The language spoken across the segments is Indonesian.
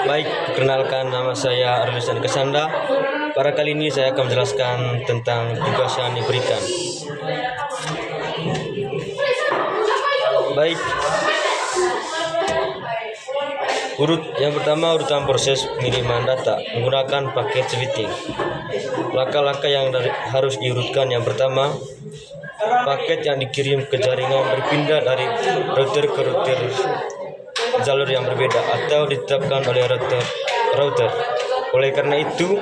Baik, perkenalkan nama saya Arlisan Kesanda. Pada kali ini saya akan menjelaskan tentang tugas yang diberikan. Baik, yang pertama urutan proses pengiriman data menggunakan paket switching. Langkah-langkah yang harus diurutkan: yang pertama, paket yang dikirim ke jaringan berpindah dari router ke router jalur yang berbeda atau ditetapkan oleh router. Oleh karena itu,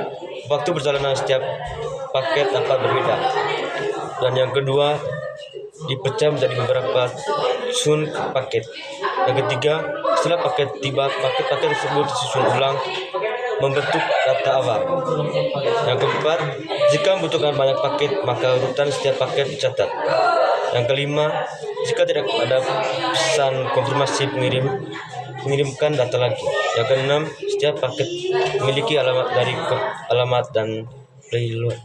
waktu perjalanan setiap paket dapat berbeda. Dan yang kedua, dipecah menjadi beberapa chunk paket. Yang ketiga, setelah paket tiba, paket-paket tersebut disusun ulang membentuk data awal. Yang keempat, jika membutuhkan banyak paket, maka urutan setiap paket dicatat. Yang kelima, jika tidak ada pesan konfirmasi mengirimkan data lagi. Yang keenam, setiap paket memiliki alamat dan payload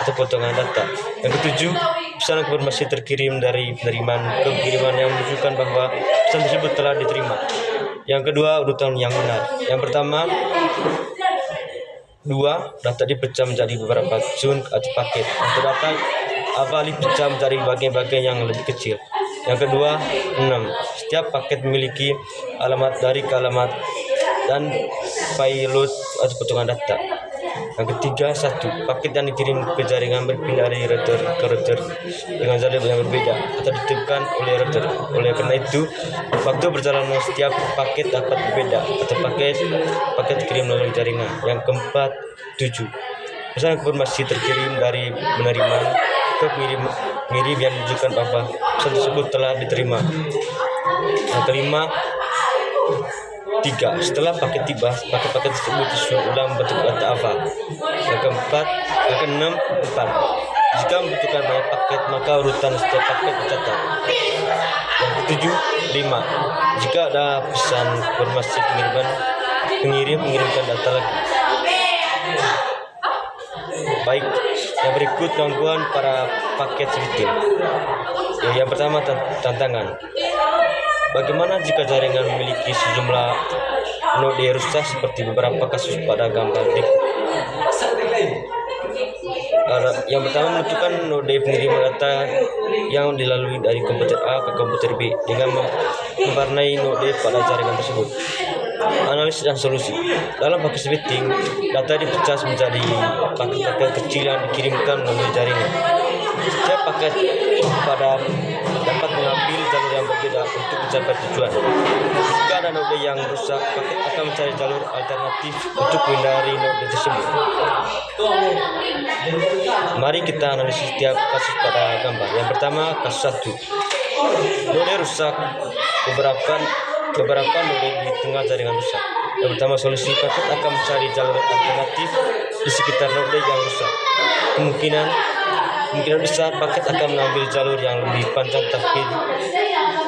atau potongan data. Yang ketujuh, pesan konfirmasi terkirim dari penerimaan ke pengiriman yang menunjukkan bahwa pesan tersebut telah diterima. Yang kedua, urutan yang benar. Yang pertama, data dipecah menjadi beberapa chunk atau paket. Untuk data awal dipecah menjadi bagian-bagian yang lebih kecil. Yang kedua, 6. Setiap paket memiliki alamat dari ke alamat dan payload atau potongan data. Yang ketiga, 1. Paket yang dikirim ke jaringan berpindah dari router ke router dengan jalur yang berbeda atau ditentukan oleh router. Oleh karena itu, waktu perjalanan setiap paket dapat berbeda atau paket dikirim melalui jaringan. Yang keempat, 7. Pesan konfirmasi terkirim dari penerimaan ke pengirim yang menunjukkan bahwa pesan tersebut telah diterima. Yang kelima, 3. Setelah paket tiba, paket-paket tersebut disusun ulang bentuk data awal. Yang keenam, 4. Jika membutuhkan banyak paket, maka urutan setiap paket dicatat. Yang ketujuh, 5. Jika ada pesan konfirmasi pengirim mengirimkan data lagi. Baik, yang berikut gangguan para paket switching. Yang pertama, tantangan. Bagaimana jika jaringan memiliki sejumlah node rusak seperti beberapa kasus pada gambar berikut? Yang pertama, menentukan node pengiriman data yang dilalui dari komputer A ke komputer B dengan mewarnai node pada jaringan tersebut. Analisis dan solusi. Dalam paket switching, data dipecah menjadi paket-paket kecil yang dikirimkan melalui jaringan. Setiap paket dapat mengambil jalur yang berbeda untuk mencapai tujuan. Jika ada node yang rusak, paket akan mencari jalur alternatif untuk menghindari node tersebut. Mari kita analisis setiap kasus pada gambar. Yang pertama, kasus 1. Node rusak. Beberapa node di tengah jaringan rusak. Yang pertama, solusi: paket akan mencari jalur alternatif di sekitar node yang rusak. Kemungkinan besar paket akan mengambil jalur yang lebih panjang tapi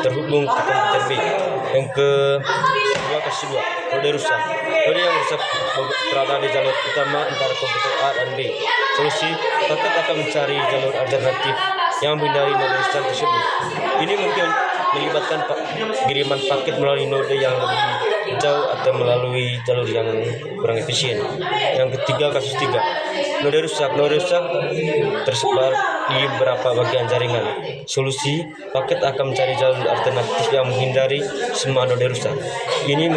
terhubung ke komputer B. Yang kedua, kasus 2. Node rusak. Node yang rusak berada di jalur utama antara komputer A dan B. Solusi: paket akan mencari jalur alternatif yang menghindari node rusak tersebut. Ini mungkin melibatkan pengiriman paket melalui node yang lebih jauh atau melalui jalur yang kurang efisien. Yang ketiga, kasus 3. Node rusak tersebar di beberapa bagian jaringan. Solusi: paket akan mencari jalur alternatif yang menghindari semua node rusak. Ini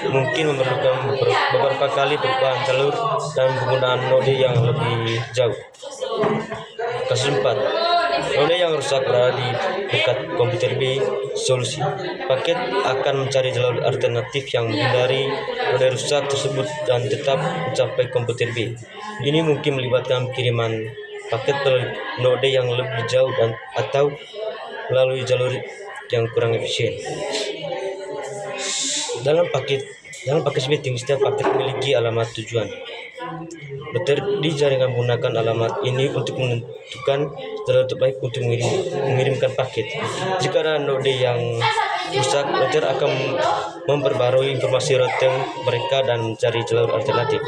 mungkin memerlukan beberapa kali perubahan jalur dan penggunaan node yang lebih jauh. Kasus 4. Node yang rusak berada di dekat komputer B. Solusi: paket akan mencari jalur alternatif yang menghindari node rusak tersebut dan tetap mencapai komputer B. Ini mungkin melibatkan kiriman paket ke node yang lebih jauh atau melalui jalur yang kurang efisien. Dalam paket switching, setiap paket memiliki alamat tujuan. Router di jaringan menggunakan alamat ini untuk menentukan jalur terbaik untuk mengirimkan paket. Jika ada node yang rusak, router akan memperbarui informasi routing mereka dan mencari jalur alternatif.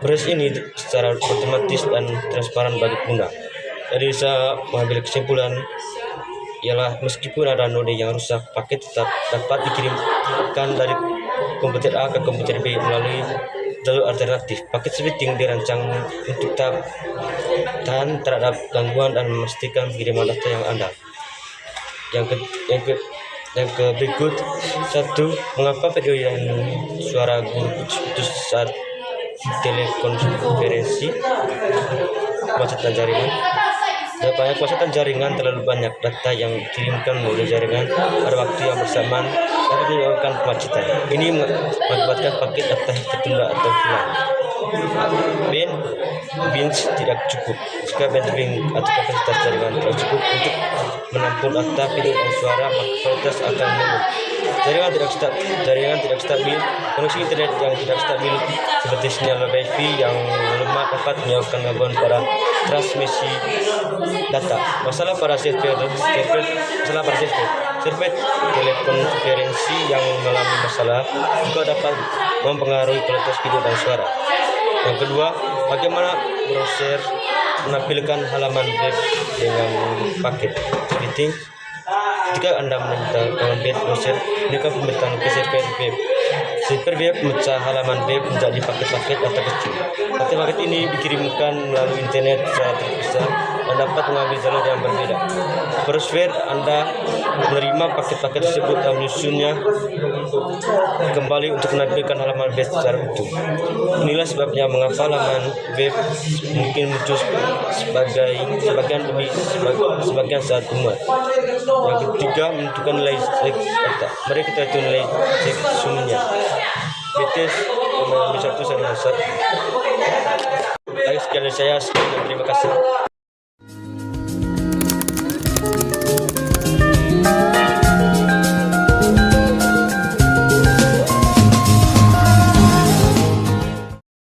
Proses ini secara otomatis dan transparan bagi pengguna. Jadi bisa mengambil kesimpulan ialah meskipun ada node yang rusak, paket tetap dapat dikirimkan dari komputer A ke komputer B melalui jalur alternatif. Paket switching dirancang untuk tahan terhadap gangguan dan memastikan pengiriman data yang andal. Yang ke berikut, satu, mengapa video yang suara guru putus saat telekonferensi? Kemacetan jaringan. Kemacetan jaringan terlalu banyak data yang dikirimkan melalui jaringan pada waktu yang bersamaan dapat menyebabkan kemacetan. Ini mengakibatkan paket data tertunda atau hilang. Bins tidak cukup. Jika bandwidth atau kapasitas jaringan tidak cukup untuk menampung data, video dan suara, maka kualitas akan menurun. Jaringan tidak stabil. Koneksi internet yang tidak stabil seperti sinyal Wi-Fi yang lemah dapat menyebabkan gangguan pada transmisi data. Masalah para server telekonferensi yang mengalami masalah juga dapat mempengaruhi kualitas video dan suara. Yang kedua, bagaimana browser menampilkan halaman web dengan paket switching? Jika Anda meminta halaman web browser, gunakan pemerintahan ke server web. Server web memecah halaman web menjadi paket-paket data kecil. Paket-paket ini dikirimkan melalui internet secara terpisah dan dapat mengambil jalur yang berbeda. Browser Anda menerima paket-paket tersebut dan menyusunnya kembali untuk menampilkan halaman web secara utuh. Inilah sebabnya mengapa halaman web mungkin muncul sebagian saat muat. Yang ketiga, menentukan nilai data. Mari kita hitung nilai sumnya. BTS nomor 1 saya. Baik, sekian dari saya. Terima kasih.